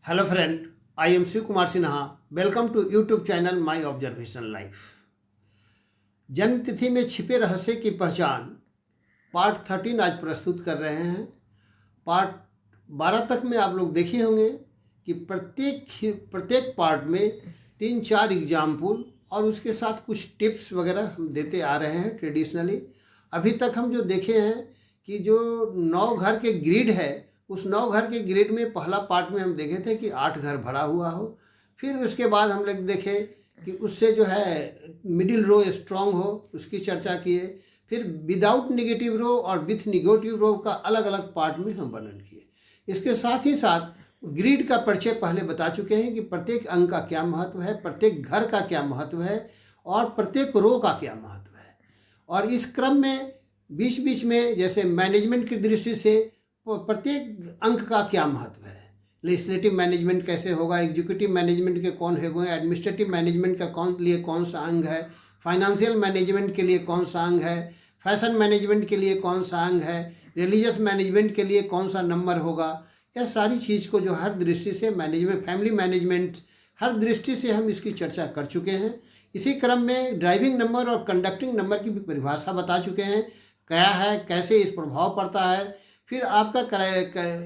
Hello friend, I am Shiv Kumar Sinha. Welcome to YouTube channel My Observation Life. जन्म तिथि में छिपे रहस्य की पहचान पार्ट 13 आज प्रस्तुत कर रहे हैं। पार्ट 12 तक में आप लोग देखे होंगे कि प्रत्येक पार्ट में 3-4 एग्जाम्पल और उसके साथ कुछ टिप्स वगैरह हम देते आ रहे हैं ट्रेडिशनली। अभी तक हम जो देखे हैं कि जो 9 घर के ग्रिड है, उस 9 घर के ग्रिड में पहला पार्ट में हम देखे थे कि 8 घर भरा हुआ हो। फिर उसके बाद हम लोग देखे कि उससे जो है मिडिल रो स्ट्रांग हो, उसकी चर्चा किए। फिर विदाउट नेगेटिव रो और विथ नेगेटिव रो का अलग अलग पार्ट में हम वर्णन किए। इसके साथ ही साथ ग्रिड का परिचय पहले बता चुके हैं कि प्रत्येक अंक का क्या महत्व है, प्रत्येक घर का क्या महत्व है और प्रत्येक रो का क्या महत्व है। और इस क्रम में बीच बीच में जैसे मैनेजमेंट की दृष्टि से प्रत्येक अंक का क्या महत्व है, लेजिस्लेटिव मैनेजमेंट कैसे होगा, एग्जीक्यूटिव मैनेजमेंट के कौन है, एडमिनिस्ट्रेटिव मैनेजमेंट का लिए कौन सा अंग है, फाइनेंशियल मैनेजमेंट के लिए कौन सा अंग है, फैशन मैनेजमेंट के लिए कौन सा अंग है, रिलीजियस मैनेजमेंट के लिए कौन सा नंबर होगा। यह सारी चीज़ को जो हर दृष्टि से मैनेजमेंट, फैमिली मैनेजमेंट, हर दृष्टि से हम इसकी चर्चा कर चुके हैं। इसी क्रम में ड्राइविंग नंबर और कंडक्टिंग नंबर की भी परिभाषा बता चुके हैं, क्या है, कैसे इस प्रभाव पड़ता है। फिर आपका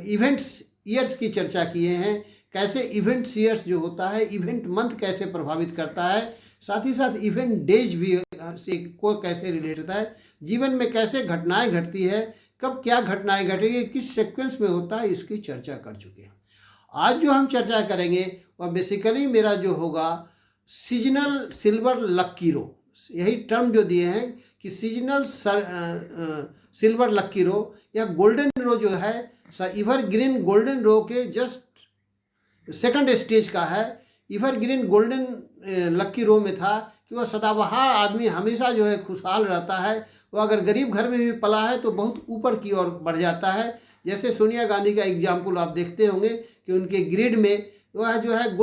इवेंट्स ईयर्स की चर्चा किए हैं, कैसे इवेंट्स ईयर्स जो होता है, इवेंट मंथ कैसे प्रभावित करता है, साथ ही साथ इवेंट डेज भी से को कैसे रिलेट होता है, जीवन में कैसे घटनाएं घटती है, कब क्या घटनाएं घटेगी, किस सीक्वेंस में होता है, इसकी चर्चा कर चुके हैं। आज जो हम चर्चा करेंगे वह बेसिकली मेरा जो होगा सीजनल सिल्वर लक्की रो, यही टर्म जो दिए हैं कि सीजनल सिल्वर लक्की रो या गोल्डन रो जो है एवरग्रीन गोल्डन रो के जस्ट सेकंड स्टेज का है। एवरग्रीन गोल्डन लक्की रो में था कि वह सदाबहार आदमी हमेशा जो है खुशहाल रहता है। वो अगर गरीब घर में भी पला है तो बहुत ऊपर की ओर बढ़ जाता है। जैसे सोनिया गांधी का एग्जाम्पल आप देखते होंगे कि उनके ग्रिड में वह जो है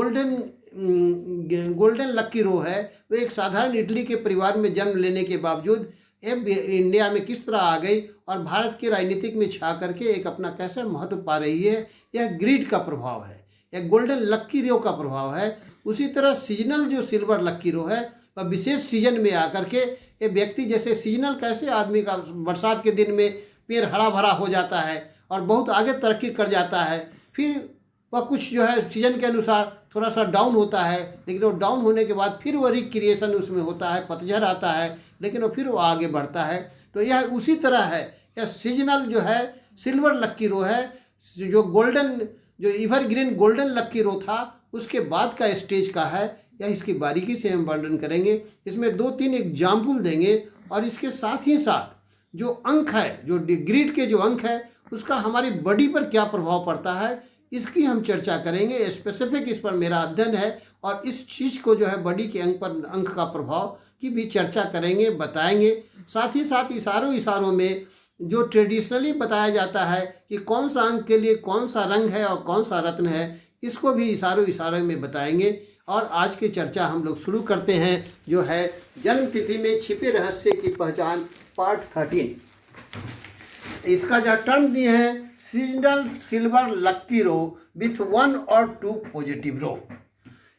गोल्डन लक्की रो है। वो एक साधारण इटली के परिवार में जन्म लेने के बावजूद अब इंडिया में किस तरह आ गई और भारत के राजनीतिक में छा करके एक अपना कैसे महत्व पा रही है, यह ग्रिड का प्रभाव है, यह गोल्डन लक्की रो का प्रभाव है। उसी तरह सीजनल जो सिल्वर लक्की रो है वह विशेष सीजन में आकर के ये व्यक्ति, जैसे सीजनल कैसे आदमी का बरसात के दिन में पेड़ हरा भरा हो जाता है और बहुत आगे तरक्की कर जाता है, फिर वह कुछ जो है सीजन के अनुसार थोड़ा सा डाउन होता है, लेकिन वो डाउन होने के बाद फिर वो रिक्रिएशन उसमें होता है, पतझड़ आता है, लेकिन वो फिर वो आगे बढ़ता है। तो यह उसी तरह है, यह सीजनल जो है सिल्वर लक्की रो है। जो एवरग्रीन गोल्डन लक्की रो था उसके बाद का स्टेज का है, यह इसकी बारीकी से हम वर्णन करेंगे। इसमें 2-3 एग्जाम्पल देंगे और इसके साथ ही साथ जो अंक है, जो ग्रिड के जो अंक है उसका हमारी बॉडी पर क्या प्रभाव पड़ता है, इसकी हम चर्चा करेंगे। स्पेसिफिक इस पर मेरा अध्ययन है और इस चीज़ को जो है बॉडी के अंक का प्रभाव की भी चर्चा करेंगे, बताएंगे। साथ ही साथ इशारों में जो ट्रेडिशनली बताया जाता है कि कौन सा अंक के लिए कौन सा रंग है और कौन सा रत्न है, इसको भी इशारों में बताएंगे। और आज की चर्चा हम लोग शुरू करते हैं, जो है जन्म तिथि में छिपे रहस्य की पहचान पार्ट 13। इसका जो टर्म दिए हैं seasonal silver lucky row with 1 और 2 पॉजिटिव रो।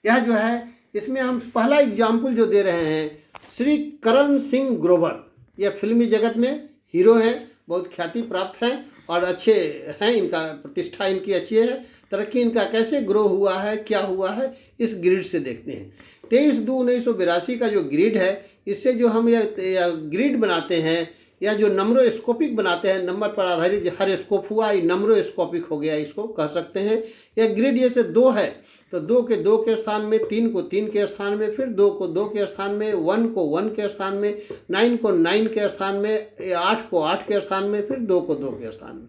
यह जो है इसमें हम पहला एग्जाम्पल जो दे रहे हैं, श्री करण सिंह ग्रोवर, यह फिल्मी जगत में हीरो हैं, बहुत ख्याति प्राप्त हैं और अच्छे हैं, इनका प्रतिष्ठा इनकी अच्छी है। तरक्की इनका कैसे ग्रो हुआ है, क्या हुआ है, इस ग्रिड से देखते हैं। 23/2/1982 का जो ग्रिड है, इससे जो हम यह ग्रिड बनाते हैं या जो नंबरोस्कोपिक बनाते हैं, नंबर पर आधारित हर स्कोप हुआ, ये नंबरोस्कोपिक हो गया, इसको कह सकते हैं। यह ग्रिड जैसे 2 है तो 2 के 2 के स्थान में, 3 को 3 के स्थान में, फिर 2 को 2 के स्थान में, 1 को 1 के स्थान में, 9 को 9 के स्थान में, 8 को 8 के स्थान में, फिर 2 को 2 के स्थान में,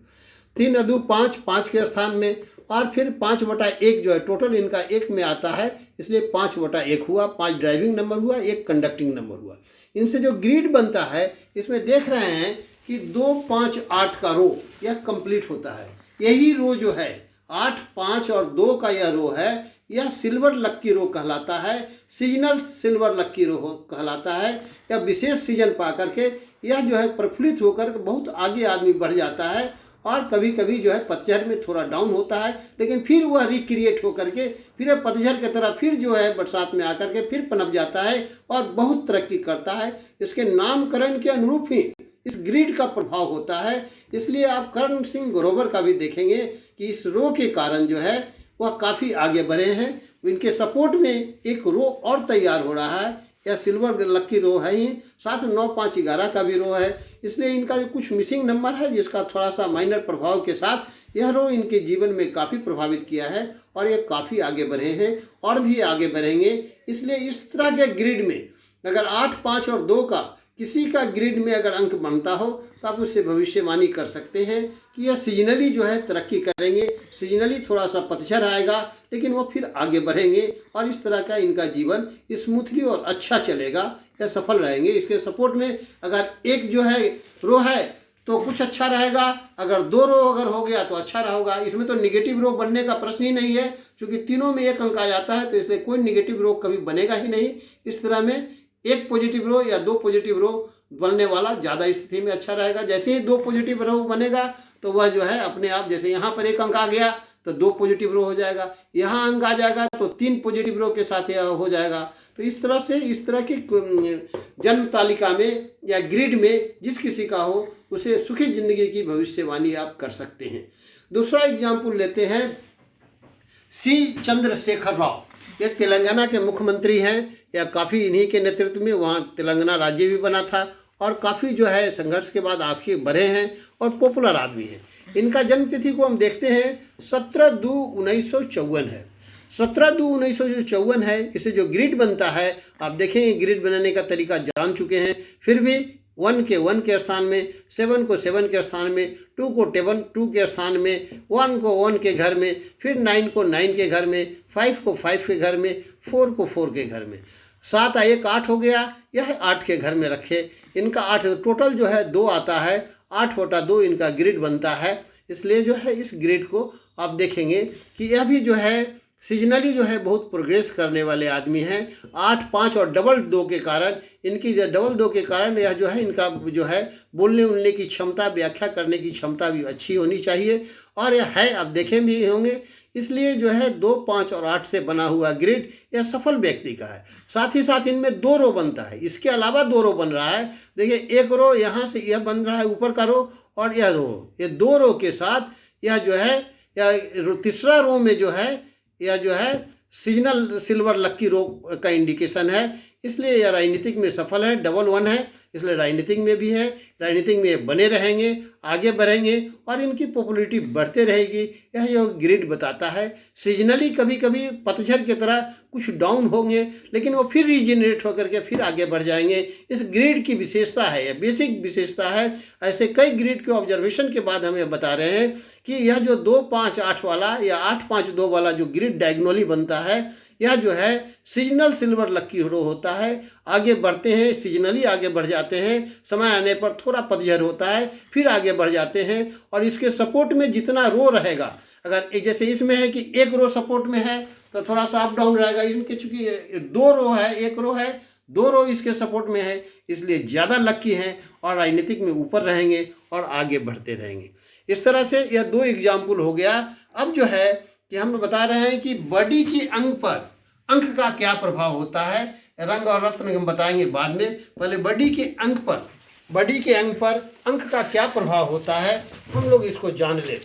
3 अदू 5 5 के स्थान में, और फिर 5/1 जो है टोटल इनका 1 में आता है, इसलिए 5/1 हुआ। 5 ड्राइविंग नंबर हुआ, 1 कंडक्टिंग नंबर हुआ। इनसे जो ग्रिड बनता है इसमें देख रहे हैं कि 2 5 8 का रो यह कंप्लीट होता है। यही रो जो है 8 5 और 2 का यह रो है, यह सिल्वर लक्की रो कहलाता है, सीजनल सिल्वर लक्की रो कहलाता है। यह विशेष सीजन पा करके यह जो है प्रफुल्लित होकर बहुत आगे आदमी बढ़ जाता है और कभी कभी जो है पतझड़ में थोड़ा डाउन होता है, लेकिन फिर वह रिक्रिएट होकर के फिर पतझड़ की तरह फिर जो है बरसात में आकर के फिर पनप जाता है और बहुत तरक्की करता है। इसके नामकरण के अनुरूप ही इस ग्रिड का प्रभाव होता है। इसलिए आप कर्ण सिंह ग्रोवर का भी देखेंगे कि इस रो के कारण जो है वह काफ़ी आगे बढ़े हैं। इनके सपोर्ट में एक रो और तैयार हो रहा है, यह सिल्वर लक्की रो है ही, साथ में 9, 5, 11 का भी रो है। इसलिए इनका जो कुछ मिसिंग नंबर है जिसका थोड़ा सा माइनर प्रभाव के साथ यह रो इनके जीवन में काफ़ी प्रभावित किया है और ये काफ़ी आगे बढ़े हैं और भी आगे बढ़ेंगे। इसलिए इस तरह के ग्रिड में अगर 8, 5 और 2 का किसी का ग्रिड में अगर अंक बनता हो तो आप उससे भविष्यवाणी कर सकते हैं कि यह सीजनली जो है तरक्की करेंगे, सीजनली थोड़ा सा पतझड़ आएगा लेकिन वो फिर आगे बढ़ेंगे और इस तरह का इनका जीवन स्मूथली और अच्छा चलेगा, या सफल रहेंगे। इसके सपोर्ट में अगर एक जो है रो है तो कुछ अच्छा रहेगा, अगर 2 रो अगर हो गया तो अच्छा रहेगा। इसमें तो निगेटिव रो बनने का प्रश्न ही नहीं है, क्योंकि तीनों में एक अंक आ जाता है, तो इसलिए कोई निगेटिव रो कभी बनेगा ही नहीं। इस तरह में एक पॉजिटिव रो या 2 पॉजिटिव रो बनने वाला ज़्यादा स्थिति में अच्छा रहेगा। जैसे ही 2 पॉजिटिव रो बनेगा तो वह जो है अपने आप, जैसे यहाँ पर एक अंक आ गया तो 2 पॉजिटिव रो हो जाएगा, यहाँ अंक आ जाएगा तो 3 पॉजिटिव रो के साथ यह हो जाएगा। तो इस तरह से इस तरह की जन्म तालिका में या ग्रिड में जिस किसी का हो उसे सुखी जिंदगी की भविष्यवाणी आप कर सकते हैं। दूसरा एग्जाम्पल लेते हैं सी चंद्रशेखर राव। ये तेलंगाना के मुख्यमंत्री हैं, या काफ़ी इन्हीं के नेतृत्व में वहाँ तेलंगाना राज्य भी बना था और काफ़ी जो है संघर्ष के बाद आगे बढ़े हैं और पॉपुलर आदमी हैं। इनका जन्म तिथि को हम देखते हैं 17/2/1954 है। 17/2/1954 है। इसे जो ग्रिड बनता है आप देखेंगे, ग्रिड बनाने का तरीका जान चुके हैं, फिर भी 1 के 1 के स्थान में, 7 को 7 के स्थान में, 2 को 2 के स्थान में, 1 को 1 के घर में, फिर 9 को 9 के घर में, 5 को 5 के घर में, 4 को 4 के घर में, 7 1 8 हो गया, यह 8 के घर में रखे। इनका 8 टोटल जो है 2 आता है, 8 बटा 2 इनका ग्रिड बनता है। इसलिए जो है इस ग्रिड को आप देखेंगे कि यह भी जो है सीजनली जो है बहुत प्रोग्रेस करने वाले आदमी हैं। 8, 5 और डबल 2 के कारण, इनकी डबल 2 के कारण यह जो है इनका जो है बोलने उलने की क्षमता, व्याख्या करने की क्षमता भी अच्छी होनी चाहिए और यह है, आप देखें भी होंगे। इसलिए जो है 2, 5 और 8 से बना हुआ ग्रिड यह सफल व्यक्ति का है। साथ ही साथ इनमें 2 रो बनता है, इसके अलावा 2 रो बन रहा है। देखिए एक रो यहाँ से यह बन रहा है ऊपर का रो, और यह रो, ये 2 रो के साथ यह जो है यह तीसरा रो में जो है यह जो है सीजनल सिल्वर लक्की रो का इंडिकेशन है। इसलिए यह राजनीतिक में सफल है, डबल 1 है, इसलिए राजनीतिक में भी है, राजनीतिक में बने रहेंगे, आगे बढ़ेंगे और इनकी पॉपुलैरिटी बढ़ते रहेगी। यह जो ग्रिड बताता है सीजनली कभी कभी पतझड़ की तरह कुछ डाउन होंगे, लेकिन वो फिर रीजनरेट होकर के फिर आगे बढ़ जाएंगे। इस ग्रिड की विशेषता है, यह बेसिक विशेषता है। ऐसे कई ग्रिड के ऑब्जर्वेशन के बाद हमें बता रहे हैं कि यह जो 2, 5, 8 वाला या 8, 5, 2 वाला जो ग्रिड डायगोनली बनता है, यह जो है सीजनल सिल्वर लक्की रो होता है। आगे बढ़ते हैं, सीजनली आगे बढ़ जाते हैं, समय आने पर थोड़ा पतझड़ होता है, फिर आगे बढ़ जाते हैं। और इसके सपोर्ट में जितना रो रहेगा, अगर जैसे इसमें है कि एक रो सपोर्ट में है तो थोड़ा सा अप डाउन रहेगा। इनके चूंकि 2 रो है, एक रो है, 2 रो इसके सपोर्ट में है, इसलिए ज़्यादा लक्की हैं और राजनीतिक में ऊपर रहेंगे और आगे बढ़ते रहेंगे। इस तरह से यह 2 एग्जाम्पल हो गया। अब जो है कि हम बता रहे हैं कि बॉडी की अंग पर अंक का क्या प्रभाव होता है। रंग और रत्न हम बताएंगे बाद में, पहले बॉडी के अंग पर अंक का क्या प्रभाव होता है हम लोग इसको जान ले।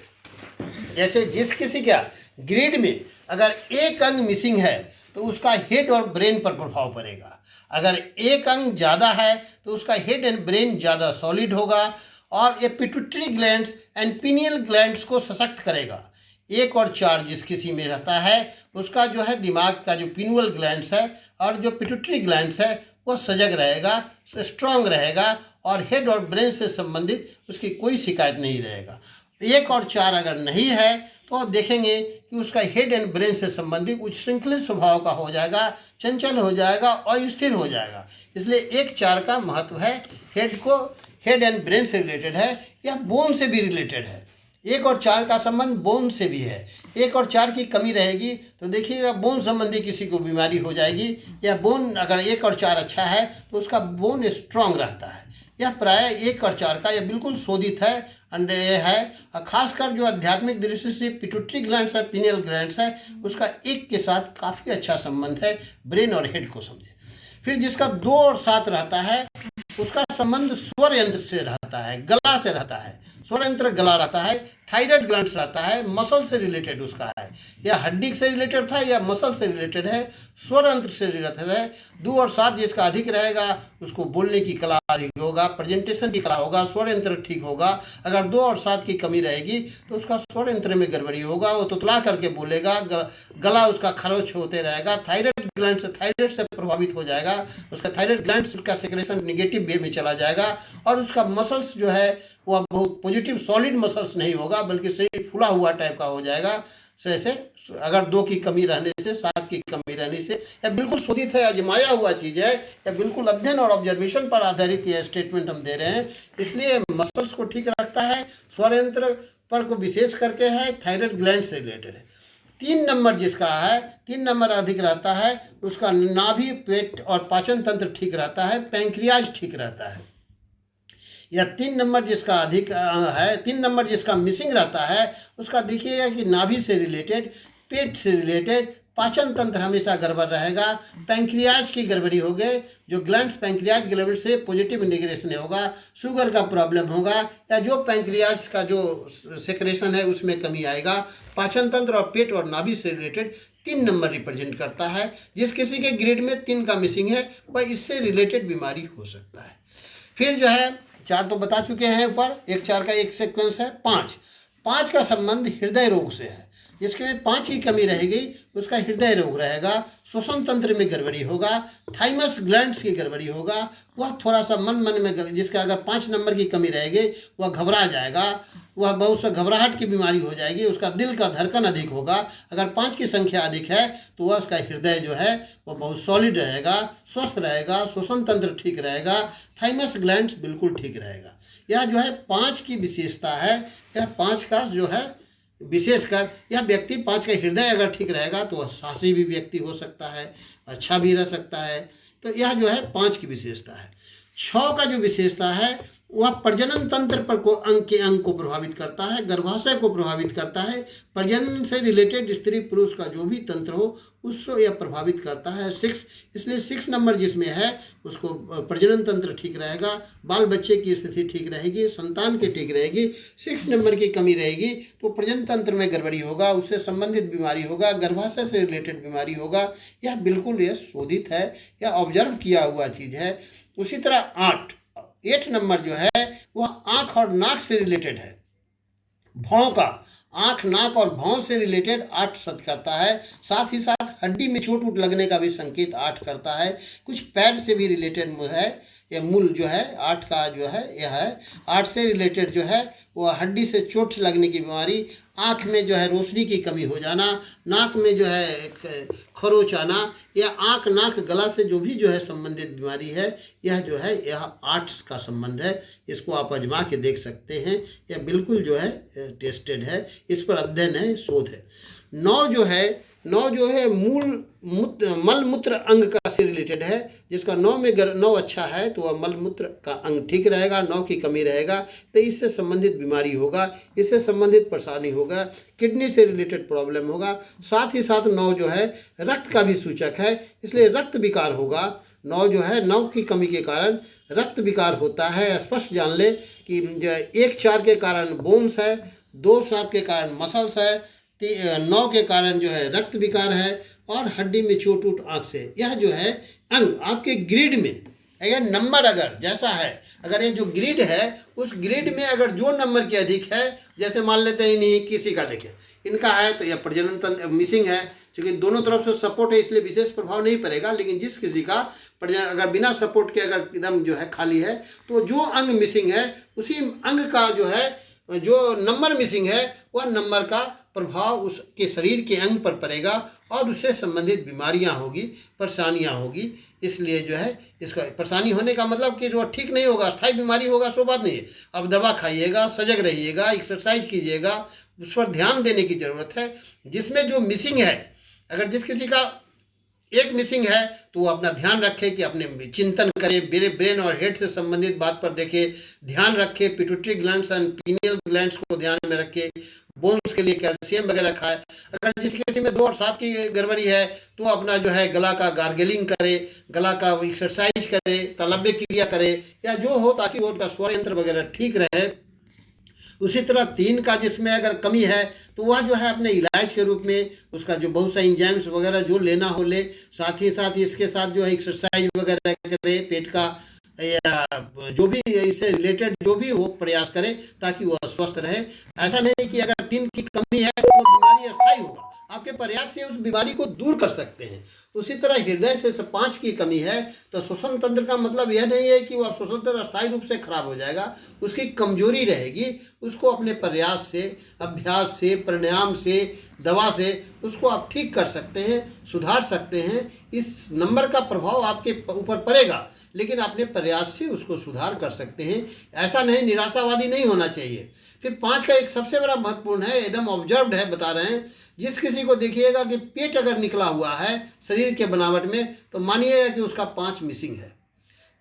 जैसे जिस किसी का ग्रिड में अगर एक अंग मिसिंग है तो उसका हेड और ब्रेन पर प्रभाव पड़ेगा। अगर एक अंग ज़्यादा है तो उसका हेड एंड ब्रेन ज़्यादा सॉलिड होगा और ये pituitary glands and pineal glands को सशक्त करेगा। 1 और 4 जिस किसी में रहता है उसका जो है दिमाग का जो पिनियल ग्लैंड्स है और जो पिट्यूटरी ग्लैंड्स है वो सजग रहेगा, स्ट्रांग रहेगा और हेड और ब्रेन से संबंधित उसकी कोई शिकायत नहीं रहेगा। 1 और 4 अगर नहीं है तो आप देखेंगे कि उसका हेड एंड ब्रेन से संबंधित उच्च श्रृंखलित स्वभाव का हो जाएगा, चंचल हो जाएगा और स्थिर हो जाएगा। इसलिए 1, 4 का महत्व है। हेड एंड ब्रेन से रिलेटेड है या बोन से भी रिलेटेड है। 1 और 4 का संबंध बोन से भी है। 1 और 4 की कमी रहेगी तो देखिएगा बोन संबंधी किसी को बीमारी हो जाएगी, या बोन अगर 1 और 4 अच्छा है तो उसका बोन स्ट्रांग रहता है। यह प्रायः 1 और 4 का, यह बिल्कुल शोधित है है। खासकर जो आध्यात्मिक दृष्टि से पिट्यूटरी ग्लैंड्स और पिनियल ग्लैंड्स है उसका 1 के साथ काफ़ी अच्छा संबंध है, ब्रेन और हेड को समझे। फिर जिसका 2 और 7 रहता है उसका संबंध स्वर यंत्र से रहता है, गला से रहता है, स्वर यंत्र गला रहता है। थायराइड ग्लैंड्स रहता है, मसल से रिलेटेड उसका है, या हड्डी से रिलेटेड था या मसल से रिलेटेड है, स्वर यंत्र से रिलेटेड है। 2 और 7 जिसका अधिक रहेगा उसको बोलने की कला अधिक होगा, प्रेजेंटेशन की कला होगा, स्वर यंत्र ठीक होगा। अगर 2 और 7 की कमी रहेगी तो उसका स्वर यंत्र में गड़बड़ी होगा, वो तुतला करके बोलेगा, गला उसका खरोच होते रहेगा। थायराइड से प्रभावित हो जाएगा, उसका थायराइड ग्लैंड्स का सेक्रेशन निगेटिव वे में चला जाएगा और उसका मसल्स जो है वह बहुत पॉजिटिव सॉलिड मसल्स नहीं होगा बल्कि शरीर फूला हुआ टाइप का हो जाएगा। जैसे अगर 2 की कमी रहने से, 7 की कमी रहने से, यह बिल्कुल शोधित है, आजमाया हुआ चीज़ है, यह बिल्कुल अध्ययन और ऑब्जर्वेशन पर आधारित यह स्टेटमेंट हम दे रहे हैं। इसलिए मसल्स को ठीक रखता है, स्वर यंत्र पर को विशेष करके है, थायराइड ग्लैंड से रिलेटेड है। 3 नंबर जिसका है, 3 नंबर अधिक रहता है उसका नाभि, पेट और पाचन तंत्र ठीक रहता है, पैंक्रियाज ठीक रहता है। या 3 नंबर जिसका अधिक है, 3 नंबर जिसका मिसिंग रहता है उसका देखिएगा कि नाभि से रिलेटेड, पेट से रिलेटेड, पाचन तंत्र हमेशा गड़बड़ रहेगा, पैंक्रियाज की गड़बड़ी हो गई, जो ग्लैंड्स पैंक्रियाज ग्लैंड से पॉजिटिव इंटीग्रेशन होगा, शुगर का प्रॉब्लम होगा, या जो पैंक्रियाज का जो सेक्रेशन है उसमें कमी आएगा। पाचन तंत्र और पेट और नाभि से रिलेटेड 3 नंबर रिप्रेजेंट करता है। जिस किसी के ग्रेड में 3 का मिसिंग है वह इससे रिलेटेड बीमारी हो सकता है। फिर जो है 4 तो बता चुके हैं ऊपर, 1 4 का एक सीक्वेंस है। 5 का संबंध हृदय रोग से है, जिसके में 5 की कमी रहेगी उसका हृदय रोग रहेगा, श्वसन तंत्र में गड़बड़ी होगा, थाइमस ग्लैंड्स की गड़बड़ी होगा, वह थोड़ा सा मन में, जिसका अगर 5 नंबर की कमी रहेगी वह घबरा जाएगा, वह बहुत सा घबराहट की बीमारी हो जाएगी, उसका दिल का धड़कन अधिक होगा। अगर 5 की संख्या अधिक है तो वह उसका हृदय जो है वह बहुत सॉलिड रहेगा, स्वस्थ रहेगा, श्वसन तंत्र ठीक रहेगा, थाइमस ग्लैंड्स बिल्कुल ठीक रहेगा। यह जो है 5 की विशेषता है। यह 5 का जो है विशेषकर यह व्यक्ति 5 का हृदय अगर ठीक रहेगा तो वह साहसी भी व्यक्ति हो सकता है, अच्छा भी रह सकता है। तो यह जो है 5 की विशेषता है। 6 का जो विशेषता है वह प्रजनन तंत्र पर को अंग को प्रभावित करता है, गर्भाशय को प्रभावित करता है, प्रजनन से रिलेटेड स्त्री पुरुष का जो भी तंत्र हो उसको यह प्रभावित करता है। 6, इसलिए 6 नंबर जिसमें है उसको प्रजनन तंत्र ठीक रहेगा, बाल बच्चे की स्थिति ठीक रहेगी, संतान की ठीक रहेगी। 6 नंबर की कमी रहेगी तो प्रजनन तंत्र में गड़बड़ी होगा, उससे संबंधित बीमारी होगा, गर्भाशय से रिलेटेड बीमारी होगा। यह बिल्कुल यह शोधित है, यह ऑब्जर्व किया हुआ चीज़ है। उसी तरह 8 नंबर जो है वह आँख और नाक से रिलेटेड है। भौं का, आँख, नाक और भौं से रिलेटेड 8 सत करता है। साथ ही साथ हड्डी में चोट उट लगने का भी संकेत 8 करता है। कुछ पैर से भी रिलेटेड है, यह मूल जो है 8 का जो है यह है। 8 से रिलेटेड जो है वह हड्डी से चोट लगने की बीमारी, आँख में जो है रोशनी की कमी हो जाना, नाक में जो है खरोच आना, या आँख, नाक, गला से जो भी जो है संबंधित बीमारी है यह जो है यह 8 का संबंध है। इसको आप आजमा के देख सकते हैं, यह बिल्कुल जो है टेस्टेड है, इस पर अध्ययन है, शोध है। 9 जो है मल मूत्र अंग का से रिलेटेड है, जिसका 9 अच्छा है तो वह मल मूत्र का अंग ठीक रहेगा, 9 की कमी रहेगा तो इससे संबंधित बीमारी होगा, इससे संबंधित परेशानी होगा, किडनी से रिलेटेड प्रॉब्लम होगा। साथ ही साथ 9 जो है रक्त का भी सूचक है, इसलिए रक्त विकार होगा। 9 जो है 9 की कमी के कारण रक्त विकार होता है। स्पष्ट जान ले कि 1 4 के कारण बोन्स है, 2 7 के कारण मसल्स है, 9 के कारण जो है रक्त विकार है और हड्डी में चोट उट आँख से। यह जो है अंग आपके ग्रिड में अगर नंबर अगर जैसा है, अगर ये जो ग्रिड है उस ग्रिड में अगर जो नंबर के अधिक है, जैसे मान लेते हैं नहीं किसी का देखें इनका है तो यह प्रजनन तंत्र मिसिंग है, क्योंकि दोनों तरफ से सपोर्ट है इसलिए विशेष प्रभाव नहीं पड़ेगा। लेकिन जिस किसी का अगर बिना सपोर्ट के अगर एकदम जो है खाली है तो जो अंग मिसिंग है उसी अंग का जो है जो नंबर मिसिंग है वह नंबर का प्रभाव उसके शरीर के अंग पर पड़ेगा और उससे संबंधित बीमारियां होगी, परेशानियां होगी। इसलिए जो है इसका परेशानी होने का मतलब कि जो ठीक नहीं होगा, स्थायी बीमारी होगा सो बात नहीं है। अब दवा खाइएगा, सजग रहिएगा, एक्सरसाइज कीजिएगा, उस पर ध्यान देने की ज़रूरत है। जिसमें जो मिसिंग है, अगर जिस किसी का एक मिसिंग है तो वो अपना ध्यान रखे कि अपने चिंतन करें, ब्रेन और हेड से संबंधित बात पर देखे, ध्यान रखे, pituitary glands and pineal glands को ध्यान में रखे, बोन्स के लिए कैल्शियम वगैरह खाए। अगर जिस किसी में 2 और 7 की गड़बड़ी है तो अपना जो है गला का गार्गलिंग करे, गला का एक्सरसाइज करे, तालव्य क्रिया करे या जो हो, ताकि वो उनका स्वर यंत्र वगैरह ठीक रहे। उसी तरह 3 का जिसमें अगर कमी है तो वह जो है अपने इलाज के रूप में उसका जो बहुत सा एंजाइम्स वगैरह जो लेना हो ले, साथ ही साथ इसके साथ जो है एक्सरसाइज वगैरह करे, पेट का या जो भी इससे रिलेटेड जो भी हो प्रयास करें ताकि वह स्वस्थ रहे। ऐसा नहीं कि अगर 3 की कमी है तो बीमारी अस्थायी होगा, आपके प्रयास से उस बीमारी को दूर कर सकते हैं। उसी तरह हृदय से 5 की कमी है तो श्वसन तंत्र का मतलब यह नहीं है कि वह श्वसन तंत्र अस्थायी रूप से खराब हो जाएगा, उसकी कमजोरी रहेगी। उसको अपने प्रयास से, अभ्यास से, प्राणायाम से, दवा से उसको आप ठीक कर सकते हैं, सुधार सकते हैं। इस नंबर का प्रभाव आपके ऊपर पड़ेगा लेकिन अपने प्रयास से उसको सुधार कर सकते हैं। ऐसा नहीं, निराशावादी नहीं होना चाहिए। फिर 5 का एक सबसे बड़ा महत्वपूर्ण है, एकदम ऑब्जर्व्ड है, बता रहे हैं। जिस किसी को देखिएगा कि पेट अगर निकला हुआ है शरीर के बनावट में तो मानिएगा कि उसका 5 मिसिंग है।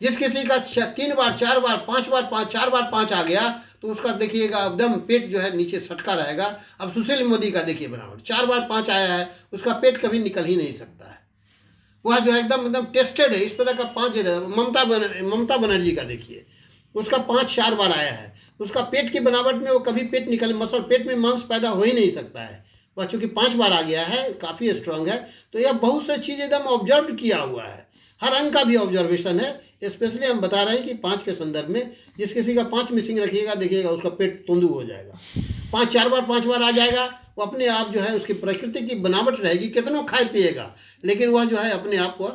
जिस किसी का 3 बार 4 बार 5 बार 5 4 बार 5 आ गया तो उसका देखिएगा एकदम पेट जो है नीचे सटका रहेगा। अब सुशील मोदी का देखिए बनावट, 4 बार 5 आया है, उसका पेट कभी निकल ही नहीं सकता है, वह जो है एकदम टेस्टेड है। इस तरह का 5 ममता बनर्जी का देखिए, उसका 5 4 बार आया है, उसका पेट की बनावट में वो कभी पेट निकल मसल पेट में मांस पैदा हो ही नहीं सकता है। वह चूंकि 5 बार आ गया है, काफ़ी स्ट्रांग है। तो यह बहुत सी चीज़ एकदम ऑब्जर्व किया हुआ है, हर अंग का भी ऑब्जर्वेशन है। स्पेशली हम बता रहे हैं कि 5 के संदर्भ में जिस किसी का 5 मिसिंग रखिएगा देखिएगा उसका पेट तोंदू हो जाएगा। 5 4 बार 5 बार आ जाएगा, वो अपने आप जो है उसकी प्रकृति की बनावट रहेगी, कितना खाए पिएगा लेकिन वह जो है अपने आप को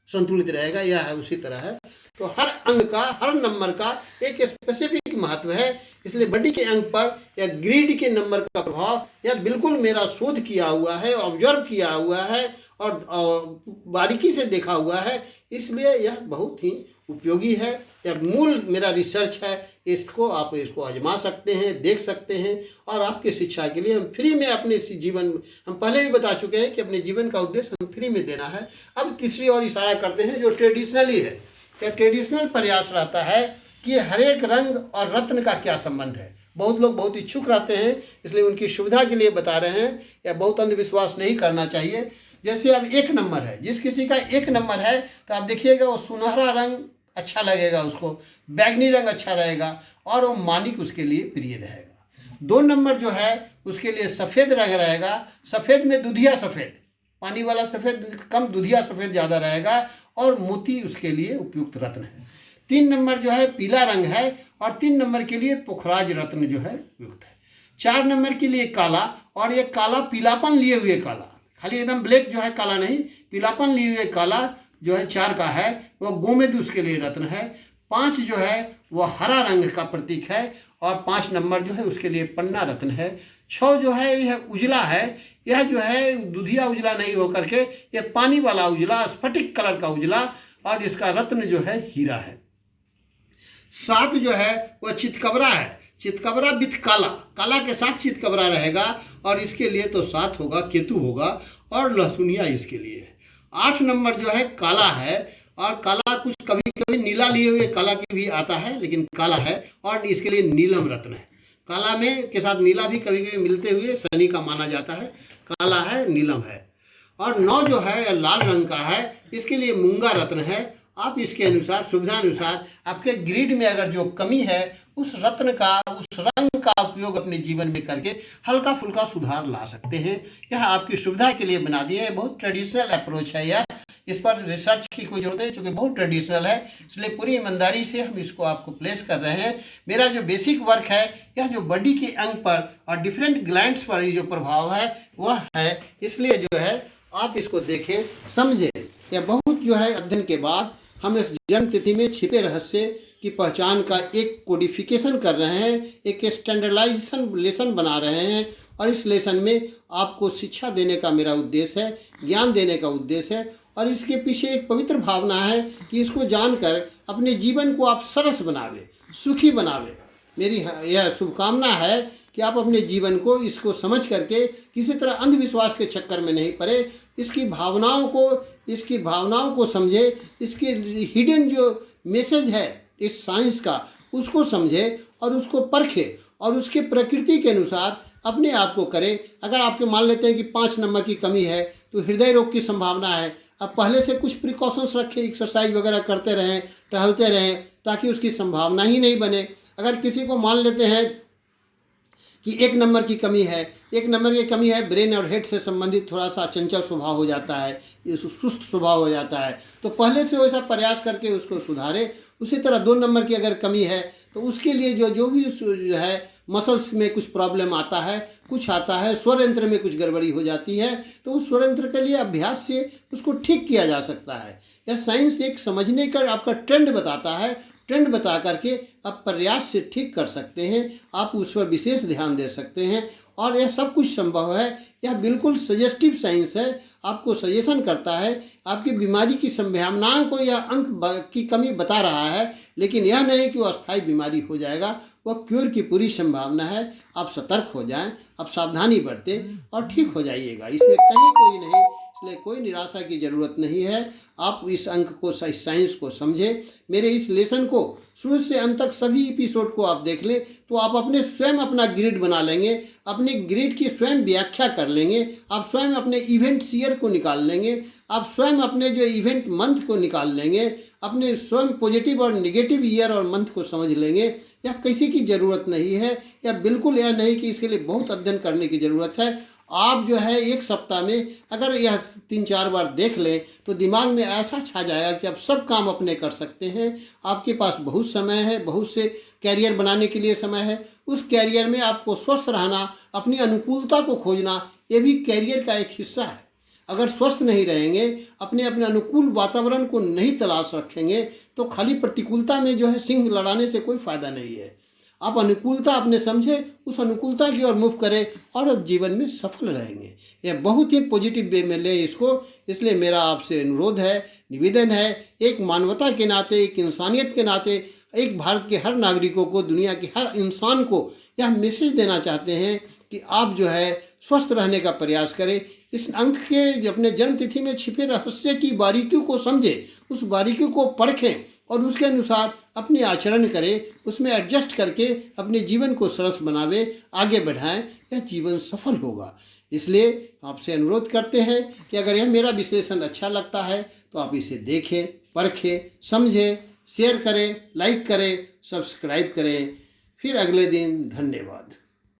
संतुलित रहेगा। यह है उसी तरह है। तो हर अंग का, हर नंबर का एक स्पेसिफिक महत्व है। इसलिए बॉडी के अंग पर या ग्रीड के नंबर का प्रभाव यह बिल्कुल मेरा शोध किया हुआ है, ऑब्जर्व किया हुआ है और बारीकी से देखा हुआ है। इसलिए यह बहुत ही उपयोगी है। यह मूल मेरा रिसर्च है। इसको आप इसको आजमा सकते हैं, देख सकते हैं और आपके शिक्षा के लिए हम फ्री में अपने जीवन, हम पहले भी बता चुके हैं कि अपने जीवन का उद्देश्य हम फ्री में देना है। अब तीसरी ओर इशारा करते हैं जो ट्रेडिशनली है। क्या ट्रेडिशनल प्रयास रहता है कि हर एक रंग और रत्न का क्या संबंध है। बहुत लोग बहुत इच्छुक रहते हैं, इसलिए उनकी सुविधा के लिए बता रहे हैं। या बहुत अंधविश्वास नहीं करना चाहिए। जैसे अब 1 नंबर है, जिस किसी का 1 नंबर है तो आप देखिएगा वो सुनहरा रंग अच्छा लगेगा, उसको बैगनी रंग अच्छा रहेगा और वो मालिक उसके लिए प्रिय रहेगा। 2 नंबर जो है उसके लिए सफ़ेद रंग रहेगा, सफ़ेद में दुधिया सफ़ेद, पानी वाला सफ़ेद कम, दुधिया सफ़ेद ज़्यादा रहेगा और मोती उसके लिए उपयुक्त रत्न है। 3 नंबर जो है पीला रंग है और 3 नंबर के लिए पुखराज रत्न जो है उपयुक्त है। 4 नंबर के लिए काला, और ये काला पीलापन लिए हुए काला, खाली एकदम ब्लैक जो है काला नहीं, पीलापन लिए हुए काला जो है 4 का है, वह गोमेद उसके लिए रत्न है। 5 जो है वह हरा रंग का प्रतीक है और 5 नंबर जो है उसके लिए पन्ना रत्न है। 6 जो है यह उजला है, यह जो है दुधिया उजला नहीं होकर के यह पानी वाला उजला, स्फटिक कलर का उजला, और इसका रत्न जो है हीरा है। 7 जो है वह चितकबरा है, चितकबरा विथ काला, काला के साथ चितकबरा रहेगा और इसके लिए तो 7 होगा, केतु होगा और लहसुनिया इसके लिए है। 8 नंबर जो है काला है और काला कुछ कभी कभी नीला लिए हुए काला की भी आता है, लेकिन काला है और इसके लिए नीलम रत्न है। काला में के साथ नीला भी कभी कभी मिलते हुए शनि का माना जाता है। काला है, नीलम है। और 9 जो है लाल रंग का है, इसके लिए मूंगा रत्न है। आप इसके अनुसार, सुविधा अनुसार आपके ग्रिड में अगर जो कमी है उस रत्न का, उस रंग का उपयोग अपने जीवन में करके हल्का फुल्का सुधार ला सकते हैं। यह आपकी सुविधा के लिए बना दिए है। बहुत ट्रेडिशनल अप्रोच है यह, इस पर रिसर्च की कोई जरूरत है क्योंकि बहुत ट्रेडिशनल है, इसलिए पूरी ईमानदारी से हम इसको आपको प्लेस कर रहे हैं। मेरा जो बेसिक वर्क है यह जो बॉडी के अंग पर और डिफरेंट ग्लैंड्स पर जो प्रभाव है वह है, इसलिए जो है आप इसको देखें, समझें। यह बहुत जो है अध्ययन के बाद हम इस जन्म तिथि में छिपे रहस्य की पहचान का एक कोडिफिकेशन कर रहे हैं, एक स्टैंडर्डाइजेशन लेसन बना रहे हैं और इस लेसन में आपको शिक्षा देने का मेरा उद्देश्य है, ज्ञान देने का उद्देश्य है और इसके पीछे एक पवित्र भावना है कि इसको जानकर अपने जीवन को आप सरस बनावे, सुखी बनावे। मेरी यह शुभकामना है कि आप अपने जीवन को इसको समझ करके किसी तरह अंधविश्वास के चक्कर में नहीं पड़े, इसकी भावनाओं को समझे, इसके हिडन जो मैसेज है इस साइंस का उसको समझे और उसको परखे और उसके प्रकृति के अनुसार अपने आप को करे। अगर आपके मान लेते हैं कि 5 नंबर की कमी है तो हृदय रोग की संभावना है, अब पहले से कुछ प्रिकॉशंस रखें, एक्सरसाइज वगैरह करते रहें, टहलते रहें, ताकि उसकी संभावना ही नहीं बने। अगर किसी को मान लेते हैं कि 1 नंबर की कमी है, 1 नंबर की कमी है, ब्रेन और हेड से संबंधित थोड़ा सा चंचल स्वभाव हो जाता है, सुस्त स्वभाव हो जाता है, तो पहले से वैसा प्रयास करके उसको सुधारे। उसी तरह 2 नंबर की अगर कमी है तो उसके लिए जो भी जो है मसल्स में कुछ प्रॉब्लम आता है, स्वर यंत्र में कुछ गड़बड़ी हो जाती है, तो उस स्वर यंत्र के लिए अभ्यास से उसको ठीक किया जा सकता है। यह साइंस एक समझने का आपका ट्रेंड बताता है, ट्रेंड बता करके आप प्रयास से ठीक कर सकते हैं, आप उस पर विशेष ध्यान दे सकते हैं और यह सब कुछ संभव है। यह बिल्कुल सजेस्टिव साइंस है, आपको सजेशन करता है, आपकी बीमारी की संभावनाओं को यह अंक की कमी बता रहा है, लेकिन यह नहीं कि वो अस्थायी बीमारी हो जाएगा, वह क्योर की पूरी संभावना है। आप सतर्क हो जाएं, आप सावधानी बरतें और ठीक हो जाइएगा, इसमें कहीं कोई नहीं, इसलिए कोई निराशा की ज़रूरत नहीं है। आप इस अंक को, साइंस को समझें। मेरे इस लेसन को शुरू से अंत तक सभी एपिसोड को आप देख लें तो आप अपने स्वयं अपना ग्रिड बना लेंगे, अपने ग्रिड की स्वयं व्याख्या कर लेंगे, आप स्वयं अपने इवेंट ईयर को निकाल लेंगे, आप स्वयं अपने जो इवेंट मंथ को निकाल लेंगे, अपने स्वयं पॉजिटिव और नेगेटिव ईयर और मंथ को समझ लेंगे। यह किसी की ज़रूरत नहीं है, या बिल्कुल यह नहीं कि इसके लिए बहुत अध्ययन करने की ज़रूरत है। आप जो है 1 सप्ताह में अगर यह 3-4 बार देख लें तो दिमाग में ऐसा छा जाएगा कि आप सब काम अपने कर सकते हैं। आपके पास बहुत समय है, बहुत से कैरियर बनाने के लिए समय है। उस कैरियर में आपको स्वस्थ रहना, अपनी अनुकूलता को खोजना, ये भी कैरियर का एक हिस्सा है। अगर स्वस्थ नहीं रहेंगे, अपने अनुकूल वातावरण को नहीं तलाश रखेंगे, तो खाली प्रतिकूलता में जो है सिंह लड़ाने से कोई फ़ायदा नहीं है। आप अनुकूलता अपने समझे, उस अनुकूलता की ओर मूव करें और अब जीवन में सफल रहेंगे। यह बहुत ही पॉजिटिव वे में लें इसको। इसलिए मेरा आपसे अनुरोध है, निवेदन है, एक मानवता के नाते, एक इंसानियत के नाते, एक भारत के हर नागरिकों को, दुनिया के हर इंसान को यह मैसेज देना चाहते हैं कि आप जो है स्वस्थ रहने का प्रयास करें। इस अंक के अपने जन्म तिथि में छिपे रहस्य की बारीकियों को समझें, उस बारीकियों को परखें और उसके अनुसार अपने आचरण करें, उसमें एडजस्ट करके अपने जीवन को सरस बनावे, आगे बढ़ाएं, यह जीवन सफल होगा। इसलिए आपसे अनुरोध करते हैं कि अगर यह मेरा विश्लेषण अच्छा लगता है तो आप इसे देखें, परखें, समझें, शेयर करें, लाइक करें, सब्सक्राइब करें। फिर अगले दिन धन्यवाद।